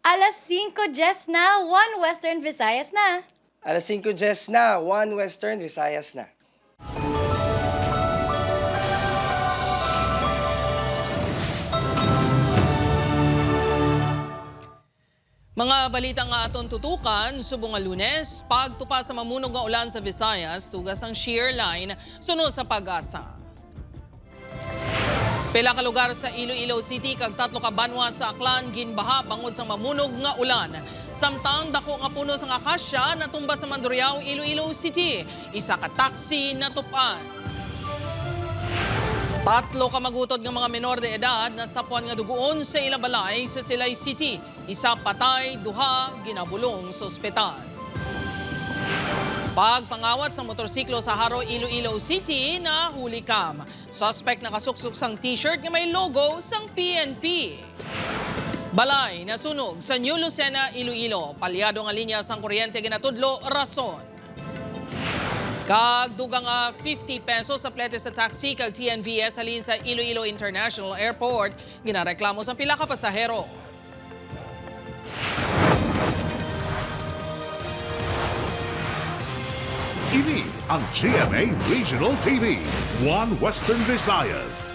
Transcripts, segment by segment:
5:10 na, 1 Western Visayas na. 5:10 na, 1 Western Visayas na. Mga balita nga aton tutukan, subong nga Lunes, pagtupa sa mamunog nga ulan sa Visayas, tugas ang shear line, sunod sa Pag-asa. Pila ka lugar sa Iloilo City kag 3 ka banwa sa Aklan ginbaha bangod sa mamunog nga ulan. Samtang dako nga puno sa akasya natumba sa Mandurriao, Iloilo City. Isa ka taxi natupan. 3 ka magutod nga mga menor de edad na sapuan nga dugoon sa ilang balay sa Silay City. Isa patay, 2 ginabulong sa ospital. Pagpangawat sa motorsiklo sa Haro, Iloilo City na huli kam. Suspect nakasuksok sang t-shirt nga may logo sang PNP. Balay nasunog sa New Lucena, Iloilo. Palyado nga linya sang kuryente ginatudlo, rason. Kag dugang 50 pesos sa plete sa taxi kag TNVS halin sa Iloilo International Airport. Ginareklamo sa pila ka pasahero. Ini ang GMA Regional TV, 1 Western Visayas.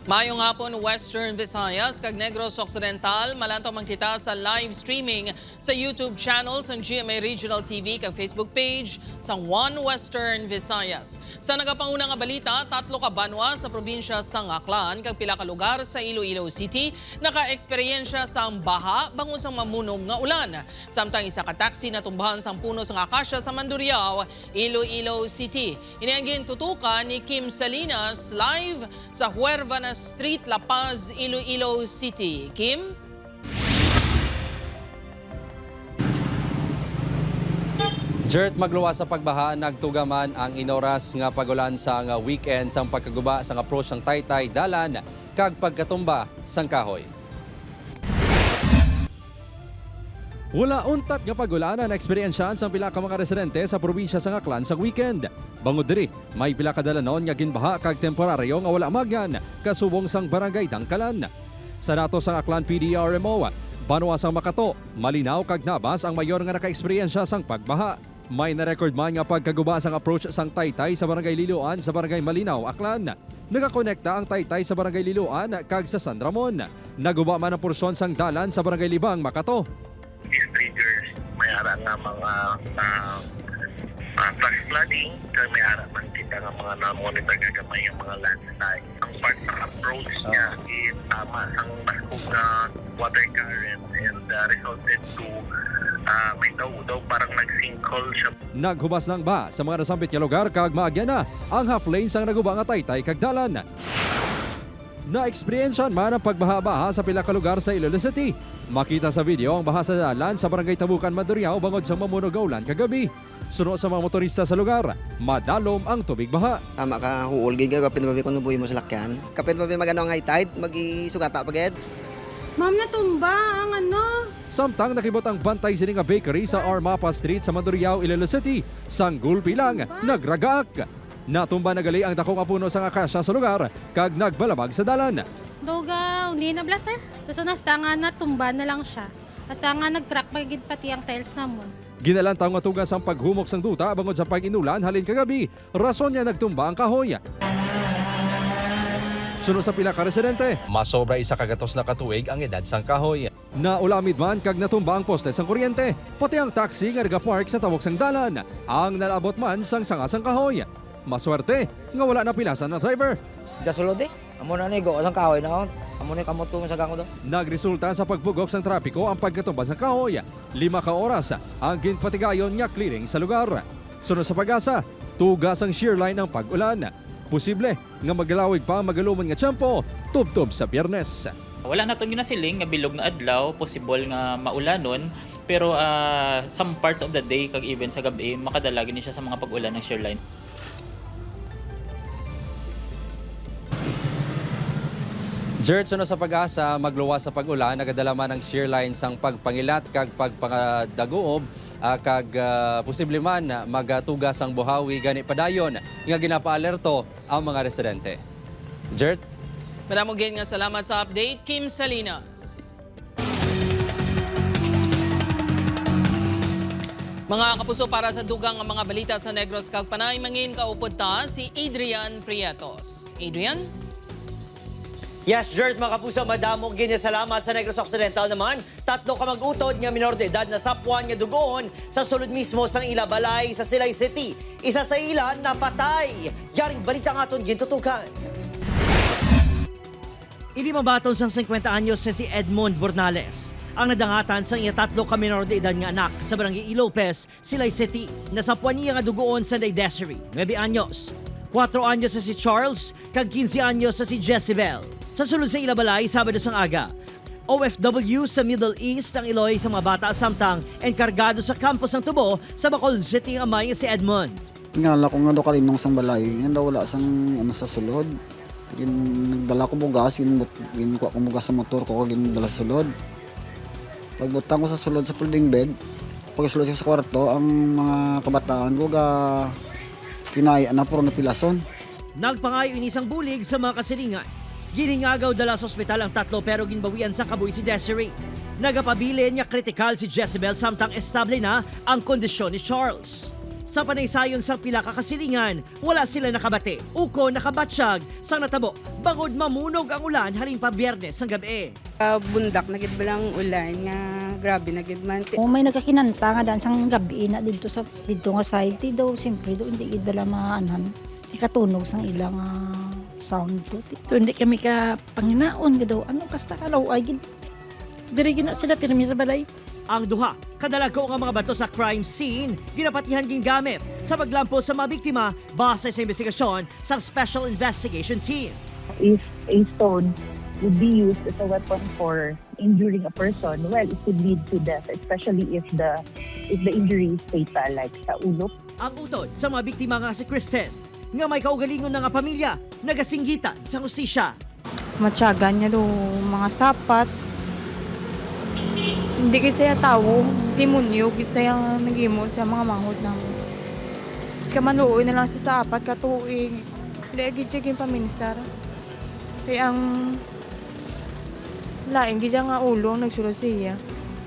Mayong hapon, Western Visayas, kag Negros Occidental. Malantaw man kita sa live streaming sa YouTube channel sa GMA Regional TV kag Facebook page sa 1 Western Visayas. Sa nagapangunang nga balita, 3 ka banwa sa probinsya sang Aklan kag pila ka lugar sa Iloilo City naka-eksperyensya sang baha bangon sang mamunog nga ulan. Samtang isa ka taxi natumbahan sang puno sang akasya sa Mandurriao, Iloilo City. Inianggin tutukan ni Kim Salinas live sa Huerva na Street, La Paz, Iloilo City. Kim? Jert, magluwas sa pagbaha, nagtugaman ang inoras nga pagulan sa nga weekend sang pagkaguba sang approach ng Taytay Dalan kag pagkatumba sang kahoy. Wala untat nga pagulana na eksperyensyahan sa pila ka mga residente sa probinsya sa Aklan sa weekend. Bangod diri, may pila ka dalanon nga ginbaha kag temporaryo nga wala magyan kasubong sang barangay Dangkalan. Sa nato sang Aklan PDRMO, banwa sang Makato, Malinaw kag Nabas ang mayor nga naka-eksperyensya sang pagbaha. May na-record man nga pagkaguba sang approach sang Taytay sa barangay Liloan sa barangay Malinaw, Aklan. Nagakonekta ang Taytay sa barangay Liloan kag sa San Ramon. Naguba man ang porsyon sang dalan sa barangay Libang, Makato. Triggers, may ara nga mga flash flooding, kaya may ara man kita nga mga na-monitor gagamay ang mga landslide. Ang part ng approach niya is tama ang baskog na water current and resulted to may daw parang nag-sinkhole siya. Naghubas ng ba sa mga nasambit nga lugar kag maagya na ang half lane sang naguba nga Taytay kag dalan. Na-eksperyensyan man ang pagbaha-baha sa pila ka lugar sa Iloilo City. Makita sa video ang baha sa dalan sa barangay Tabukan, Mandurriao bangod sa mamunog nga ulan kagabi. Sunod sa mga motorista sa lugar, madalom ang tubig baha. Tama ka, huul gid ka kapit mabi kuno buhi mo sa lakyan. Kapit mabi magano ang high tide, magi-sugata paged. Ma'am, natumba ang ano. Samtang nakibot ang bantay sini nga bakery sa Armapa Street sa Mandurriao, Iloilo City, sanggol pilang nagragaak. Natumba na gali ang dako nga puno sa akasya sa lugar kag nagbalabag sa dalan. Dogaw, hindi na blaser. Tapos nasta nga natumba na lang siya. Asa nga nag-crack magigid pati ang tiles namon. Ginalantaw nga tugas ang paghumok sang duta bangod sa pag-inulan halin kagabi. Rason niya nagtumba ang kahoy. Sunod sa pila ka residente, Masobra isa kagatos na katuig ang edad sang kahoy. naulamid man kag natumba ang poste sang kuryente. Pati ang taxi nga nagapark sa tawok sang dalan. Ang nalabot man sang sanga sang kahoy. Maswerte nga wala na pilasan na driver. Dasulod amo na ni go sang kahoy na amo ni kamot ko sa gango do. Nagresulta sa pagbugok sang trapiko ang pagkatumba sa kahoy. 5 ka oras ang ginpatigayon nga clearing sa lugar. Sunod sa Pag-asa, tugas ang shear line ng pag-ulan. Posible nga magalawig pa magaluman nga tiyempo tubtob sa Biyernes. Wala na itong ginasiling nga bilog na adlaw, possible nga maulanon, pero some parts of the day kag even sa gabi makadalagin ni siya sa mga pag-ulan ng shear line. Jert, sunod sa Pag-asa, magluwas sa pag-ulan, nagadala man ang shear line sang pagpangilat kag pagpangadaguob kag posible man magatugas ang buhawi gani padayon nga ginapaalerto ang mga residente. Jert? Maraming nga salamat sa update, Kim Salinas. Mga kapuso, para sa dugang ang mga balita sa Negros kag Panay, mangin kaupod ta si Adrian Prietos. Adrian? Yes, Gert, mga kapuso, madamong ginasalamat sa Negros Occidental naman. 3 ka mag-utod nga minor de edad na sapwan nga dugoon sa sulod mismo sang Ilabalay sa Silay City. Isa sa ilan napatay. Yaring balita nga aton gintutukan. Ili mabaton sang 50 anyos si Edmond Bornales. Ang nadangatan sa iya 3 ka minor de edad nga anak sa barangay Ilopez, Silay City, na sapwan niya nga dugoon sa Day Desiree, 9 anyos. 4 anyos sa si Charles, kag 15 anyos sa si Jezebel. Sa sulod sa Ilabalay, Sabado sang aga, OFW sa Middle East ang iloy sa mga bata samtang enkargado sa campus ng Tubo sa Bacolod City ang amay si Edmond. Tingala ko nga daw kalimnong sang balay, nga daw wala sang sa sulod. Nagdala ko bugas, ginukuha ko bugas sa motor ko, ginadala sa sulod. Pagbutang ko sa sulod sa folding bed, pagsulod ko sa kwarto, ang mga kabataan ko kinaya na puro na pilason. Nagpangayo inisang bulig sa mga kasilingan. Giningagaw dala sa ospital ang 3 pero ginbawian sa kabuhi si Desiree. Nagapabilin niya kritikal si Jezebel samtang estable na ang kondisyon ni Charles. Sa panaysayon sa pila ka kasilingan, wala sila nakabate. Uko nakabatsyag sang natabo bangod mamunog ang ulan halin pa Biyernes ang gabi. Bundak nagid balang ulan nga grabe nagid man. May nagkakinanta nga dan sang gabi na dito nga site daw siyempre do hindi gid bala maanan. Ikatunog sang ilang sound to. Ito hindi kami ka panginaon daw. Ano kasta kalaw ay gid. Diri gina sila pirmi sa balay. Ang duha, kadalago nga mga bato sa crime scene, ginapatihan gingamit sa paglampo sa mga biktima base sa investigasyon sa Special Investigation Team. If a stone would be used as a weapon for injuring a person, well, it could lead to death, especially if the injury is fatal, like sa ulo. Ang utod sa mga biktima nga si Kristen, nga may kaugalingon na nga pamilya, nagasinggitan sa hustisya. Matyagan niya do mga sapat. Hindi kit saya tao, demonyo, kit saya nag-imol sa mga manghod na. Mas ka manuoy na lang sa sapat, katuig. Hindi agit siya paminsar. Kaya ang laing gidya nga ulong nagsulod siya.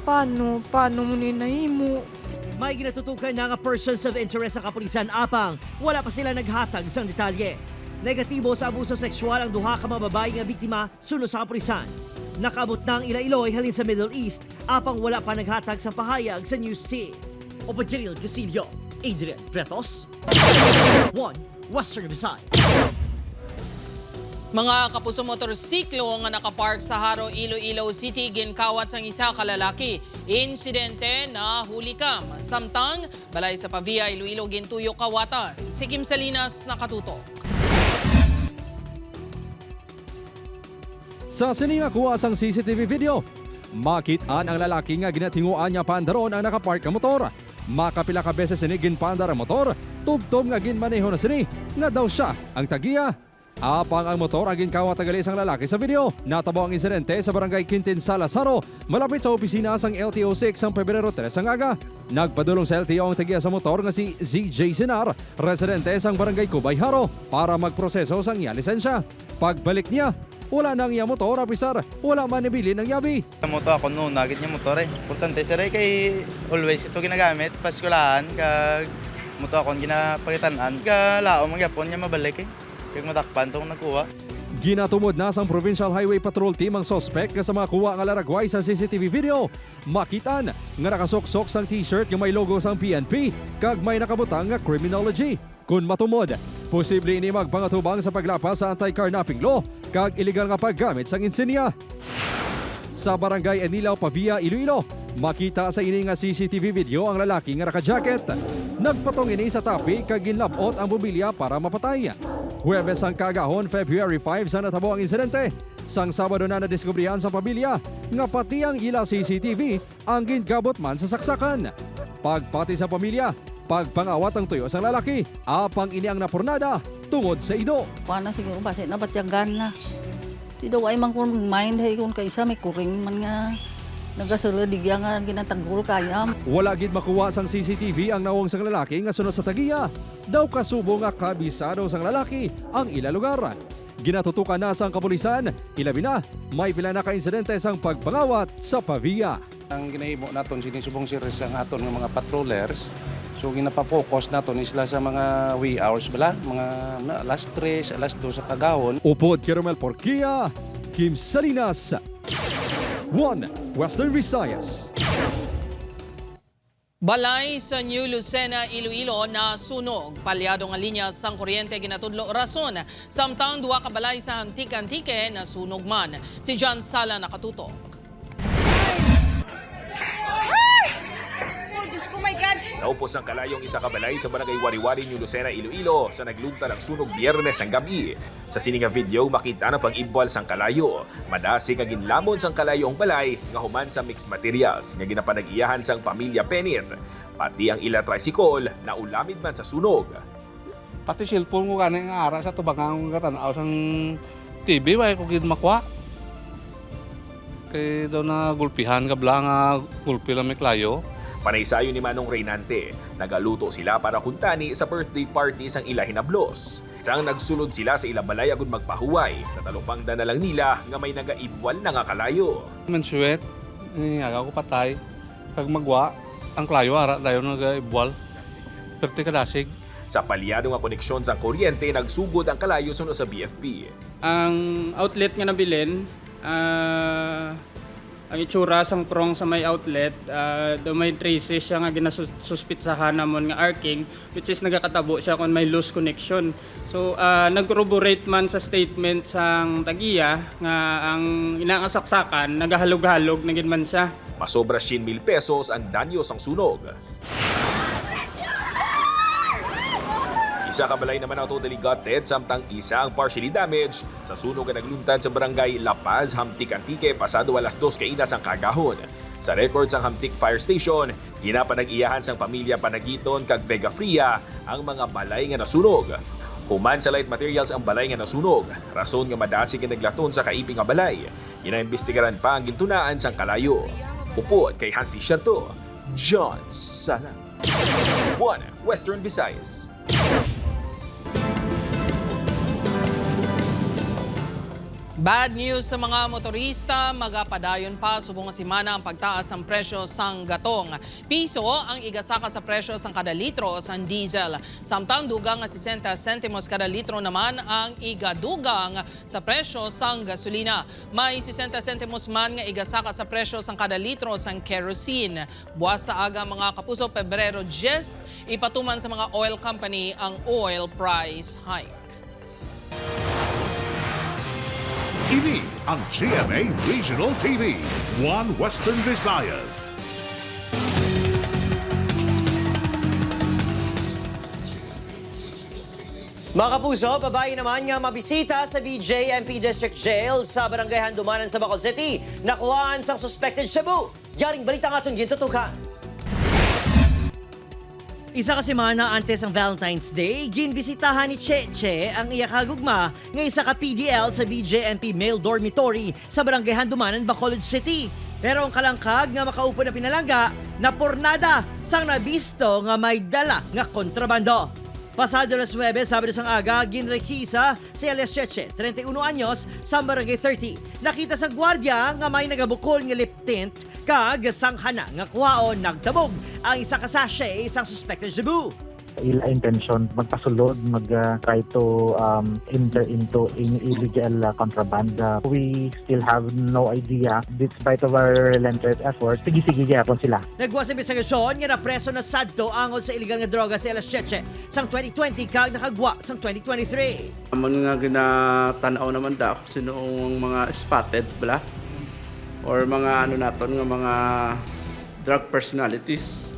Paano mo ninahimo? May ginatutukan na nga persons of interest sa kapulisan apang wala pa sila naghatag sang detalye. Negatibo sa abuso sexual ang duha ka mga babae nga biktima suno sa kapulisan. Nakaabot na ang Iloilo halin sa Middle East apang wala pa naghatag sa pahayag sa News Team. Opo Jiril Casillo, Adrian Prietos, 1 Western Visayas. Mga kapuso, motorsiklo nga nakapark sa Haro, Iloilo City, ginkawat sang isa ka lalaki. Insidente na hulikam. Samtang, balay sa Pavia, Iloilo, gintuyo kawatan. Si Kim Salinas nakatutok. Sa sininga kuha sang CCTV video, makitaan ang lalaki nga ginatinguan niya pandaron ang nakapark nga motor. Makapila ka beses sini ginpandar ang motor, tubtob nga ginmaneho na sini, nga daw siya ang tagiya. Apang ang motor ang ginkawat ang isang lalaki sa video. Natabo ang insidente sa barangay Quintin Salazaro, malapit sa opisina sang LTO6 ang Pebrero 3 ang aga. Nagpadulong sa LTO ang tagiya sa motor nga si ZJ Sinar, residente sang barangay Cubay Haro, para magproseso sang iya lisensya. Pagbalik niya, wala nang iya motor, apisar, wala man nabili ng yabi. Moto ako noon, nagit niya motor eh. Importante sir kay always ito ginagamit, paskulahan, kag moto ako ginapagitanan. Kalao magyapon niya mabalik eh. Kag matakpan itong nagkuha. Ginatumod na sang Provincial Highway Patrol Team ang suspect sa mga kuha nga laragway sa CCTV video. Makitan nga nakasuksok sang t-shirt nga may logo sang PNP kag may nakabutang nga criminology. Kung matumod, posible ini magpangatubang sa paglapas sa anti-carnapping law kag illegal nga paggamit sang insinya. Sa barangay Anilaw, Pavia, Iloilo, makita sa ini nga CCTV video ang lalaki nga naka-jacket. Nagpatong ini sa tapi kag ginlabot ang bubilya para mapatay. Huwebes ang kagahon, February 5 sa natabo ang insidente. Sang Sabado na nadiskubrihan sa pamilya nga pati ang ila CCTV ang gingabot man sa saksakan. Pagpati sa pamilya, pagpangawat ang tuyo sa lalaki, apang ini ang napurnada tungod sa ido. Paano siguro ba? Nabatyagan na. Tidaw ay man kung mind hay kung kaisa may kuring man nga nagasulod digya nga ginatagol kaya. Wala gid makuha sang CCTV ang nawong sang lalaki nga sunod sa tagiya. Daw kasubo nga kabisado sang lalaki ang ila lugar. Ginatutukan na sang kapulisan, ilabi na may pila na ka-insidente sang pagpangawat sa Pavia. Ang ginahimo naton sinisubong series ang aton ng mga patrollers. So ginapa-focus naton isla sa mga wee hours bala, mga alas 3, alas 2 sa kagahon. Upod Caramel Porquia, Kim Salinas, 1 Western Visayas. Balay sa New Lucena, Iloilo na sunog. Palyado nga linya sang kuryente ginatudlo rason. Samtang duwa ka balay sa Antique na sunog man. Si John Sala nakatutok. Naupos ang kalayong isa kabalay sa barangay Wari-Wari, New Lucena, Iloilo sa naglugta ng sunog Biyernes ang gabi. Sa sininga video, makita na pag-ibwal sang kalayo. Madasi ka ginlamon sang kalayo ang balay nga human sa mixed materials nga ginapanag-iyahan sang pamilya Penit. Pati ang ila tricycle na ulamid man sa sunog. Pati cellphone ko kanang ara sa tubangang katanaw sang TV way ko gid makwa. Kay daw na gulpihan kabla nga gulpi lang may klayo. Panaysayo ni Manong Reynante, nagaluto sila para kuntani sa birthday party sang ila hinablos. Sang nagsulod sila sa ila balay agud magpahuway, natalupang na lang nila nga may nagaidwal na nga kalayo. Mansuet, nga ko patay. Pag magwa, ang klayo ara dayon nagaibwal. Perti kadasig. Sa palyado nga koneksyon sang kuryente, nagsugod ang kalayo sunod sa BFP. Ang outlet nga nabilin, ang itsura sang prong sa may outlet, do may traces siya nga ginasuspitsahan namon nga arcing, which is nagakatabo siya kung may loose connection. So nag-corroborate man sa statement sang tagiya nga ang inaasaksakan nagahalog-halog na gid man siya. Masobra 100,000 pesos ang danyo sang sunog. Isa kabalay naman ang totally gutted, samtang isa ang partially damaged sa sunog na nagluntad sa barangay La Paz, Antique pasado alas 2 kainas ang kagahon. Sa records ang Hamtik Fire Station, ginapanag-iyahan sang pamilya Panagiton kag Vega Fria ang mga balay nga nasunog. Human sa light materials ang balay nga nasunog, rason nga madasi nga naglaton sa kaiping nga balay. Ginaimbestigaran pa ang gintunaan sang kalayo. Upod kay Hansi Sherto, John Sala, 1 Western Visayas. Bad news sa mga motorista, magapadayon pa subong nga simana ang pagtaas ng presyo sang gatong. Piso ang igasaka sa presyo sang kada litro sang diesel. Samtang dugang nga 60 sentimos kada litro naman ang igadugang sa presyo sang gasolina. May 60 sentimos man nga igasaka sa presyo sang kada litro sang kerosene. Buwas sa aga mga kapuso, Pebrero 10, ipatuman sa mga oil company ang oil price hike. Ini ang GMA Regional TV, 1 Western Visayas. Mga kapuso, babae naman nga mabisita sa BJMP District Jail sa Barangay Handumanan sa Bacolod City. Nakuhaan sang suspected shabu. Yaring balita nga itong gintutukan. Isa ka semana antes ang Valentine's Day, ginbisitahan ni Cheche ang iya kagugma nga isa ka PDL sa BJMP Male Dormitory sa Barangay Handumanan, Bacolod City. Pero ang kalangkag nga makaupo na pinalangga, napornada sang nabisto nga may dala nga kontrabando. Pasado las 9, Sabado sang aga, ginrekisa si Elias Cheche, 31 anyos, sa Barangay 30. Nakita sa gwardiya nga may nagabukol nga lip tint kag sanghana nga kuhaon nagtabog ang isa ka sachet isang suspected shabu. Ila intention magpasulod, mag-try to enter into illegal contraband. We still have no idea, despite of our relentless effort, sige-sige yapon sila. Nagwas investigasyon nga napreso na sadto angod sa illegal nga droga si Elias Cheche sang 2020 kag nakagwa sang 2023. Amon nga ginatanaw naman da ako sinoong mga spotted bala or mga ano naton nga mga drug personalities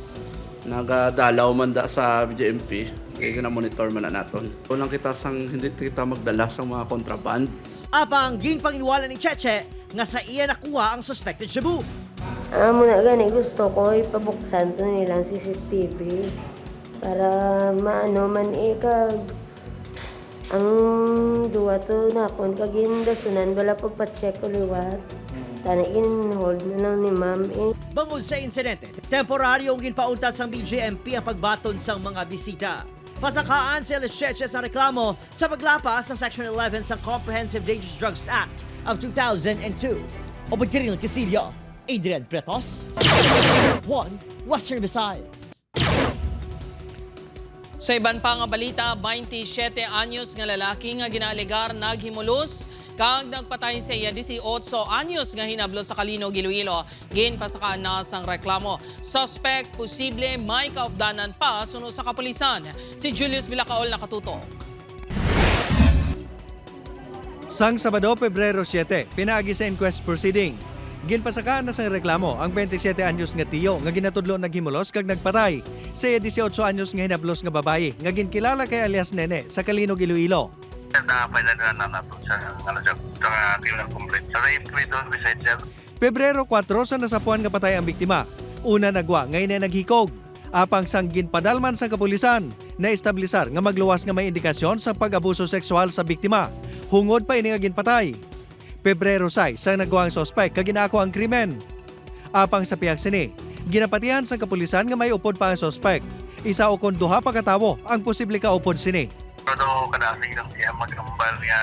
nagadalaw man da sa BJMP kaya na-monitor man na naton. Unang kita sang hindi kita magdala sa mga contrabands. Apang ginpanginwala ni Cheche nga sa iya nakuha ang suspected shabu. Amo na gani gusto ko ipabuksan to nilang CCTV para maano man ikag ang duwa to napon kag indasunan wala pagpa-check o liwat. In-hold na lang ni ma'am eh. Bangod sa insidente, temporaryong ginpauntat sang BJMP ang pagbaton sang mga bisita. Pasakaan si Elias Cheche sa reklamo sa paglapas ng Section 11 sang Comprehensive Dangerous Drugs Act of 2002. O Badkiril Casillo, Adrian Pretos, One Western Visayas. Sa iban pa nga balita, 27 anyos nga lalaki nga ginalegar naghimulos kag nagpatay sa iya 18 anyos nga hinablo sa Calino, Iloilo. Ginpasakaan na sang reklamo. Suspect posible may kaupdanan pa suno sa kapulisan. Si Julius Villacaol nakatutok. Sang Sabado, Pebrero 7, pinaagi sa inquest proceeding. Ginpasakaan na sang reklamo ang 27 anyos nga tiyo nga ginatudlo naghimulos kag nagpatay sa 18 anyos nga hinablos nga babae nga ginkilala kay alias Nene sa Calino, Iloilo. Pebrero 4 sa nasapuan nga patay ang biktima. Una nagwa ngayon naghikog. Apang sang ginpadalman sa kapulisan na establisar nga magluwas nga may indikasyon sa pag-abuso sexual sa biktima. Hungod pa ini nga ginpatay. Pebrero 6 sa nagwa ang sospek kag ginako ang krimen. Apang sa pihak sini, ginapatihan sa kapulisan nga may upod pa ang sospek. Isa o kon duha pa katawo ang posible ka upod sini. Pero kadasig lang siya magkambal nga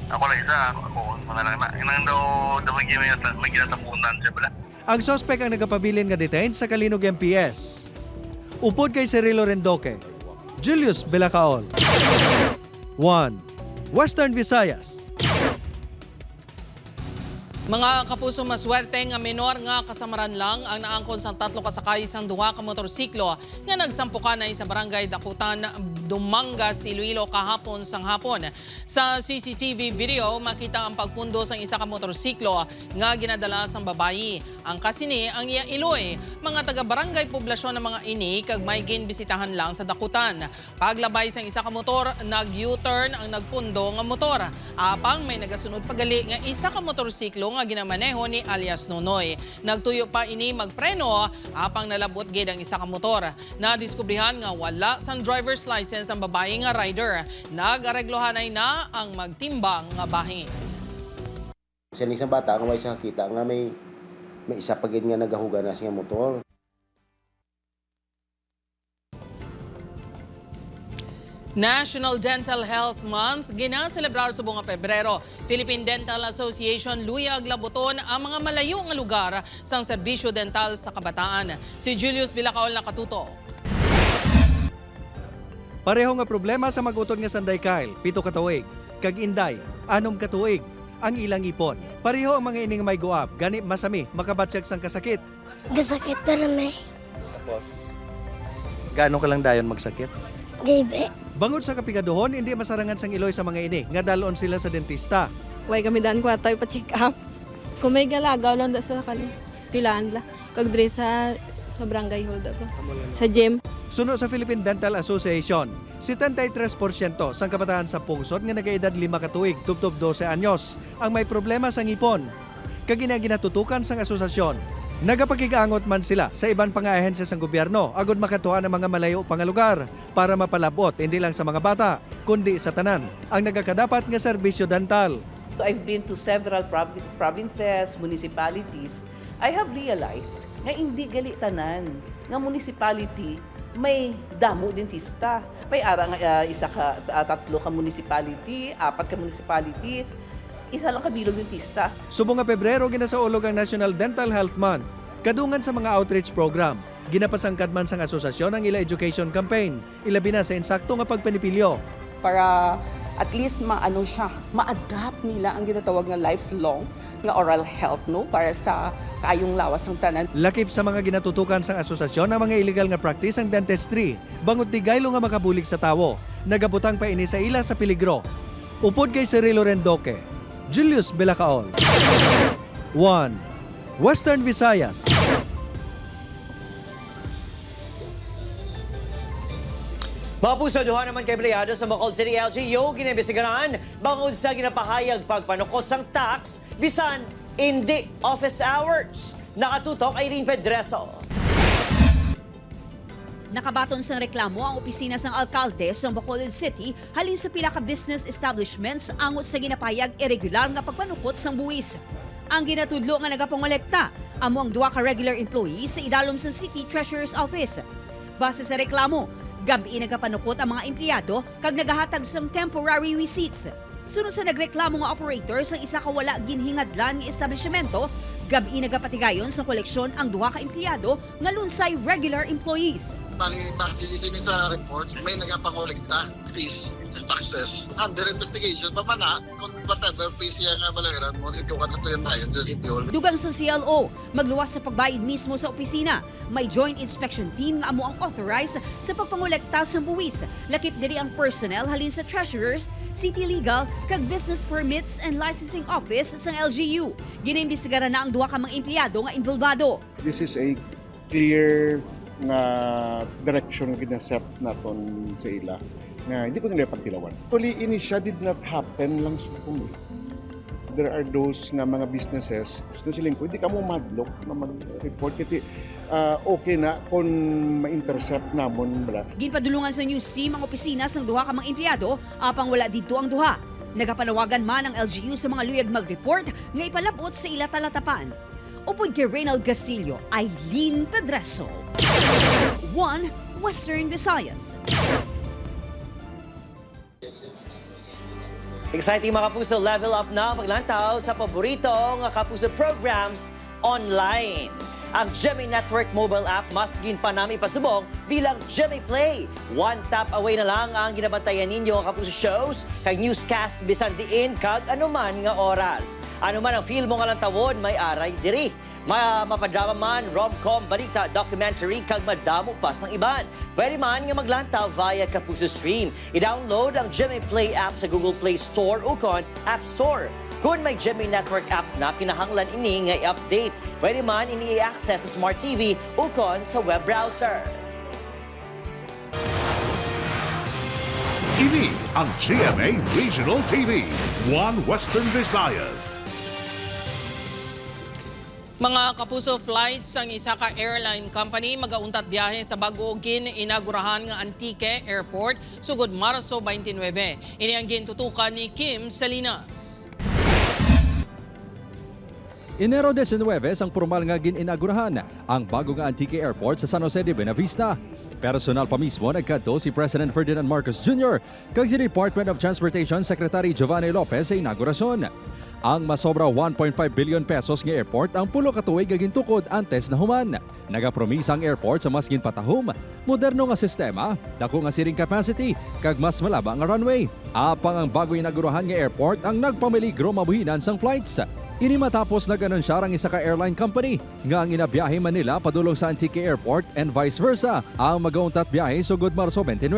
ako lang isa, ako mga lang na. Inang daw may ginatapunan siya pala. Ang sospek ang nagapabilin nga detained sa Kalinog MPS. Upod kay Cirilo Rendoque, Julius Villacaol. 1 Western Visayas. Mga kapuso, maswerte nga minor nga kasamaran lang ang naangkon sang 3 kasakay sang 2 ka motorsiklo nga nagsampukan na sa barangay Dakutan, Dumangas, Iloilo kahapon sang hapon. Sa CCTV video, makita ang pagpundo sang isa ka motorsiklo nga ginadala sang babayi. Ang kasini ang iya Iloy, mga taga-barangay poblasyon ng mga ini kag may ginbisitahan lang sa Dakutan. Paglabay sang isa ka motor, nag-U-turn ang nagpundo nga motor. Apang may nagasunod pagali nga isa ka motorsiklo nga ginamaneho ni alias Nonoy. Nagtuyo pa ini magpreno apang nalabot gid ang isa ka motor. Nadiskubrihan nga wala sang driver's license ang babae nga rider. Nag-areglohanay na ang magtimbang nga bahin. Sa isang bata nga may sakita nga may isa pa gid nga nagahuga na siya motor. National Dental Health Month ginaselebrar sa buong Pebrero. Philippine Dental Association luyag labuton ang mga malayo nga lugar sang serbisyo dental sa kabataan. Si Julius Villacaol nakatutok. Pareho nga problema sa mag-utod nga Sanday Kyle, 7 ka tuig. Kag Inday, 6 ka tuig. Ang ilang ipon. Pareho ang mga ining may guap, gani masami, makabatsyag sang kasakit. Gasakit pero may Tapos, gaano ka lang dayon magsakit? gibe. Bangod sa kapigaduhon, hindi masarangan sang Iloy sa mga ini, nga dalon sila sa dentista. Way kami daan ko tayo pa-check up. Kung may galagaw lang sa skilaan la. Kag dre sa barangay hall da pa. Sa gym. Suno sa Philippine Dental Association, 73% sang kabataan sa pungsod nga nagaedad 5 ka tuig, tubtob 12 anyos, ang may problema sa ngipon. Kag ginatutukan sang asosasyon. Nagapakigaangot man sila sa iban pang ahensya sang gobyerno agud makatuan ang mga malayo pang lugar para mapalabot hindi lang sa mga bata kundi sa tanan ang nagakadapat nga serbisyo dental. I've been to several provinces, municipalities. I have realized nga hindi gali tanan nga municipality may damo dentista. May ara nga isa ka 3 ka municipality, 4 ka municipalities. Isa lang kabilog dentista. Subong nga Pebrero ginasaulog ang National Dental Health Month. Kadungan sa mga outreach program, ginapasangkad man sang asosasyon ang ila education campaign, ilabi na sa insakto nga pagpanipilyo. Para at least ma-adapt nila ang ginatawag nga lifelong nga oral health no para sa kayong lawas ng tanan. Lakip sa mga ginatutukan sang asosasyon ang mga illegal nga practice ang dentistry, bangot tigaylo nga makabulig sa tawo. Nagabutang pa ini sa ila sa peligro. Upod kay Cirilo Rendoque, Julius Villacaol. 1 Western Visayas. Mapusaduhan naman kay Briado sa Bacolod City LGU ginaimbestigaran bangod sa ginapahayag pagpanukos sang tax bisan hindi office hours. Nakatutok Irene Pedreso. Nakabaton sa reklamo ang opisina ng alkalde sa Bacolod City halin sa pila ka business establishments angot sa ginapahayag irregular nga pagpanukot sang buwis. Ang ginatudlo nga nagapangolekta amo ang 2 ka regular employees sa idalom sa City Treasurer's Office. Base sa reklamo, gabi nagapanukot ang mga empleyado kag nagahatag sang temporary receipts. Sunod sa nagreklamo nga operator sa isa ka wala ginhingadlan nga establishmento, Gabi nagapatigayon sa koleksyon ang duha ka empleyado nga lunsay regular employees. Bali, basilisin sa report, may nagapangolekta fees and taxes. Under investigation, pamana, kung whatever fees yan nga balayaran mo, ito ka na ito yung bayan sa City Hall. Dugang sa CLO, magluwas sa pagbayad mismo sa opisina. May joint inspection team nga amo ang authorized sa pagpangolekta sa buwis. Lakip diri ang personnel halin sa treasurers, city legal, kag business permits and licensing office sa LGU. Ginaimbestigaran na ang duha ka mga empleyado nga involvado. This is a clear nga direction ginaset naton sa ila nga hindi ko nila pagtilawan. Actually, ini did not happen lang sa kumi. There are those nga mga businesses na siling ko, hindi ka mo madlock na mag-report kasi okay na kung ma-intercept namon bala. Ginpadulungan sa news team ang opisina sang duha ka mga empleyado apang wala dito ang duha. Nagapanawagan man ang LGU sa mga luyag mag-report nga ipalabot sa ila talatapan. Upod kay Reynald Castillo, Eileen Pedreso. 1 Western Visayas. Exciting mga kapuso, level up na paglantaw sa paboritong kapuso programs online. Ang GMA Network mobile app mas ginpa namin pasubong bilang GMA Play. One tap away na lang ang ginabantayan ninyo ang kapuso shows, kag newscast bisan diin kag anuman nga oras. Anuman ang feel mo nga lang tawon, may aray diri. Mapadrama man, rom-com, balita, documentary, kag madamo pa sang iban. Pwede man nga maglantaw via Kapuso Stream. I-download ang GMA Play app sa Google Play Store o kon App Store. Kung may GMA Network app na kinahanglan ini nga i-update, pwede man ini i-access sa Smart TV o kon sa web browser. Ini ang GMA Regional TV, 1 Western Visayas. Mga kapuso, flights ang isa ka airline company magauntat biyahe sa bago gin-inagurahan nga Antique Airport sugod Marso 29. Ini ang gintutukan ni Kim Salinas. Enero 19 ang formal nga gin-inagurahan ang bago nga Antique Airport sa San Jose de Buenavista. Personal pa mismo nagkadto si President Ferdinand Marcos Jr. kag si Department of Transportation Secretary Giovanni Lopez sa inaugurasyon. Ang masobra 1.5 billion pesos nga airport ang pulo ka tuig gintukod antes na human. Nagapromisa ang airport sa mas ginpatahom, moderno nga sistema, dako nga seating capacity, kag mas malaba nga runway. Apang ang bago inagurahan nga airport ang nagpamiligro mabuhinan sang flights. Ini matapos nag-anunsya ang isa ka airline company nga ang inabiyahe Manila padulong sa Antique Airport and vice versa ang magauntat biyahe sugod Marso 29.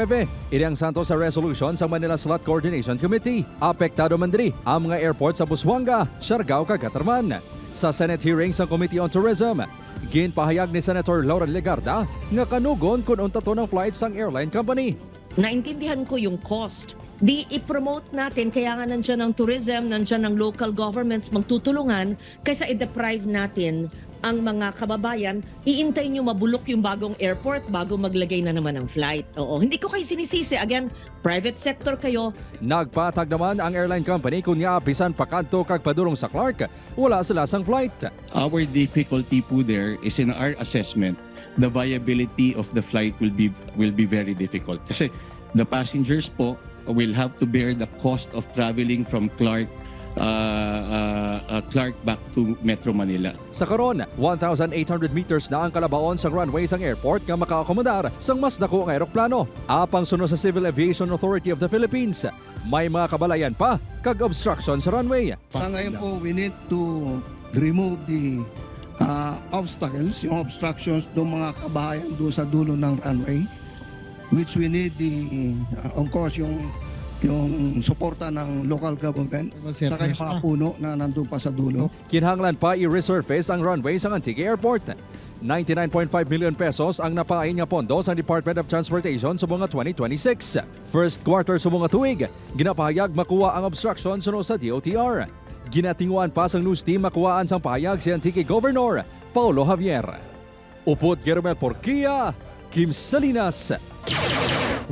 Ini ang santo sa resolution sa Manila Slot Coordination Committee. Apektado man diri ang mga airport sa Busuanga, Siargao kag Catarman. Sa Senate hearings sa Committee on Tourism, ginpahayag ni Senator Laura Legarda nga kanugon kung unta to ng flights ang airline company. Naintindihan ko yung cost. Di i-promote natin, kaya nga nandiyan ang tourism, nandiyan ang local governments magtutulungan kaysa i-deprive natin ang mga kababayan, iintay nyo mabulok yung bagong airport bago maglagay na naman ng flight. Oo, hindi ko kayo sinisisi. Again, private sector kayo. Nagpatag naman ang airline company kung nga bisan pakadto kag padulong sa Clark, wala sila sang flight. Our difficulty po there is in our assessment. The viability of the flight will be very difficult. Kasi the passengers po will have to bear the cost of traveling from Clark back to Metro Manila. Sa karon, 1,800 meters na ang kalabaon sa runway sang airport nga makaakomodar sang mas dako nga eroplano. Apang sunod sa Civil Aviation Authority of the Philippines, may mga kabalayan pa kag obstruction sa runway. Sa ngayon po, we need to remove the obstacles, yung obstructions ng mga kabahayan doon sa dulo ng runway, which we need of course, yung suporta ng local government saka yung mga puno na nandun pa sa dulo. Kinahanglan pa i-resurface ang runway sa Antique Airport. 99.5 million pesos ang napain nga pondo sa Department of Transportation sa mga 2026. First quarter sa mga tuig, ginapahayag makuha ang obstruction sunod sa DOTR. Ginatinguan pa sa news team makuhaan sang pahayag si Antique Governor Paulo Javier. Upod Guillermo Porquia, Kim Salinas, 1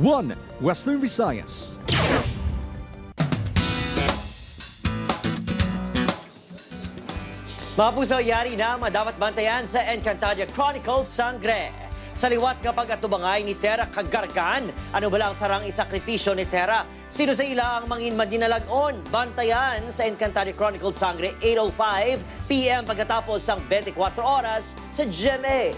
Western Visayas. Mga puso, yari na madapat bantayan sa Encantadia Chronicles Sangre. Sa liwat nga pag-atubangay ni Tera Kagargan, ano ba lang sarang isakripisyo ni Tera? Sino sa ila ang mangin madinalagon? Bantayan sa Encantado Chronicles Sangre 8:05 PM pagkatapos ng 24 oras sa GMA.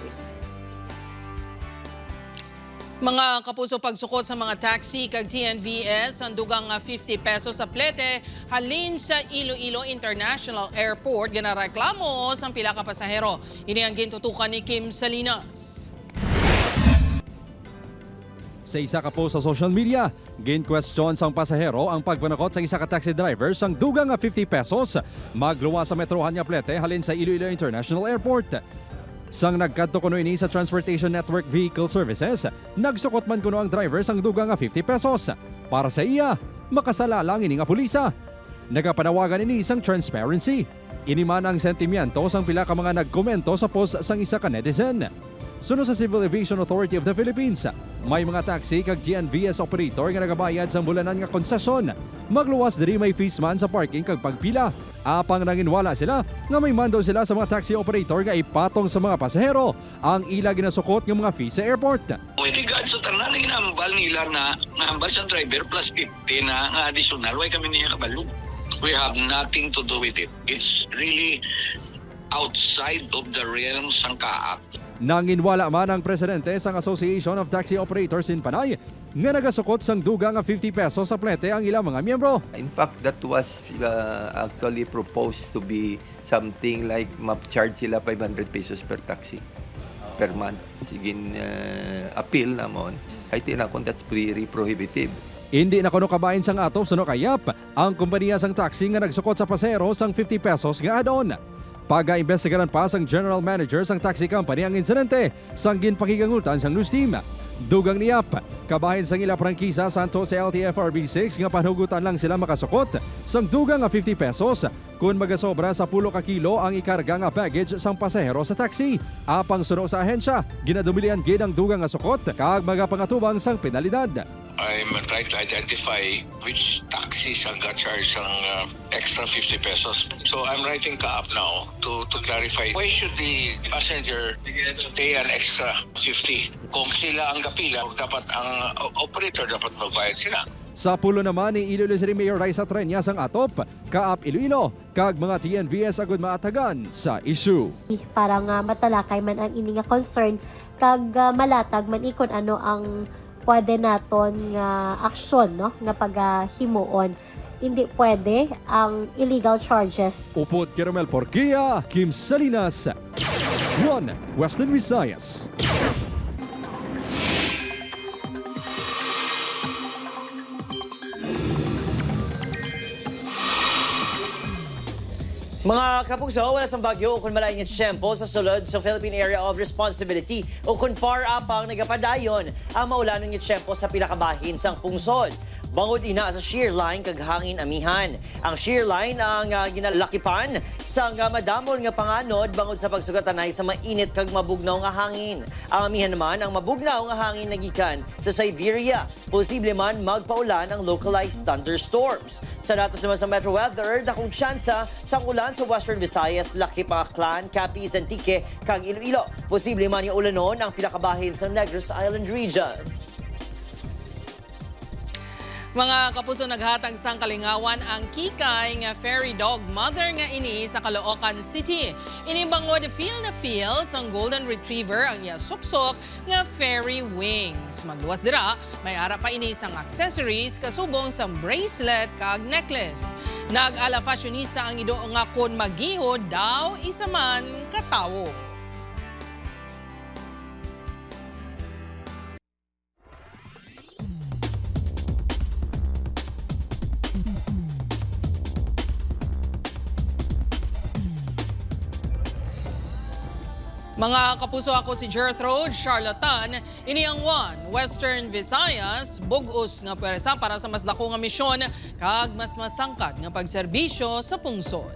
Mga kapuso, pagsukot sa mga taxi kag TNVS ang dugang 50 pesos sa plete halin sa Iloilo International Airport ganareklamo sa pila ka pasahero. Ini ang gintutukan ni Kim Salinas. Sa isa ka post sa social media, gin-question sang pasahero ang pagpanakot sa isa ka taxi driver sang dugang 50 pesos magluwa sa metrohan nga plete halin sa Iloilo International Airport. Sang nagkadto kuno ini sa Transportation Network Vehicle Services, nagsukot man kuno ang driver sang dugang 50 pesos. Para sa iya, makasala lang ini nga pulisa. Nagapanawagan ini sang transparency. Ini man ang sentimiento sang pila ka mga nagkomento sa post sang isa ka netizen. Sunod sa Civil Aviation Authority of the Philippines, may mga taxi kag TNVS operator nga nagabayad sa bulanan nga konsesyon. Magluwas diri may fees man sa parking kag pagpila. Apang nanginwala sila nga may mando sila sa mga taxi operator nga ipatong sa mga pasahero ang ila ginasukot ng mga fees sa airport. With regards sa tanan na ginambal nila na nahambal sa driver plus 50 na additional, why kami niya kabalo? We have nothing to do with it. It's really outside of the realms ng kaap. Nanginwala man ang presidente sang Association of Taxi Operators in Panay nga nagasukot sang dugang 50 pesos sa plete ang ilang mga miyembro. In fact, that was actually proposed to be something like ma-charge sila 500 pesos per taxi per month. Sigin appeal namon. I think that's very prohibitive. Hindi na kuno kabahin sang atop suno kayap ang kompanya sang taxi nga nagsukot sa pasahero sang 50 pesos nga add-on. Pag-aimbestigaran pa sang general manager sang taxi company ang insidente sang ginpakigangutan sang news team. Dugang niyap, kabahin sang ila prangkisa santo sa LTFRB 6 nga panhugutan lang sila makasukot sang dugang nga 50 pesos kung magasobra sa 10 ka kilo ang ikarga nga baggage sang pasahero sa taxi. Apang suno sa ahensya, ginadubilian gid ang dugang nga sukot kag magapangatubang sang penalidad. I'm trying to identify which taxis ang ga-charge ng extra 50 pesos. So I'm writing ka up now to clarify why should the passenger pay an extra 50? Kung sila ang kapila, dapat ang operator dapat magbayad sila. Sa pulo naman ni Iloilo City Mayor Raisa Treñas ang atop, kaap Iloilo, kag mga TNVS agud maatagan sa issue. Para nga matalakay man ang ini nga concern, kag malatag man ikon ano ang pwede naton nga aksyon, no, nga paghimuon. Hindi pwede ang illegal charges. Upod Caramel Porquia, Kim Salinas, 1 Western Visayas. Mga kapuso, wala sang bagyo o kung malaing nga tiyempo sa sulod sa Philippine Area of Responsibility o kung par apang nagapadayon ang maulanon nga tiyempo sa pinakabahin sang pungsod. Bangod ina sa shear line kag hangin amihan. Ang shear line ang ginalakipan sa madamol nga panganod bangod sa pagsugatanay sa mainit kag mabugnaw nga hangin. Ang amihan naman ang mabugnaw nga hangin nagikan sa Siberia. Posible man magpaulan ang localized thunderstorms. Sa datos naman sa Metro Weather, dakong tsansa sang ulan sa Western Visayas, Laki, Aklan, Capiz, Antique, kag Iloilo. Posible man yung ulanon ang pinakabahin sa Negros Island region. Mga kapuso, naghatag sang kalingawan ang kikay nga fairy dog mother nga ini sa Caloocan City. Inibangod feel na feel sang golden retriever ang iya suksok nga fairy wings. Magluwas dira, may ara pa ini sang accessories kasubong sang bracelet kag necklace. Nag-ala fashionista ang ido nga kon magihod daw isa man katawo. Mga kapuso, ako si Gertrude Charlatan. Ini ang 1 Western Visayas, bug-os nga pwersa para sa mas dako nga misyon kag mas masangkad nga pagserbisyo sa pungsod.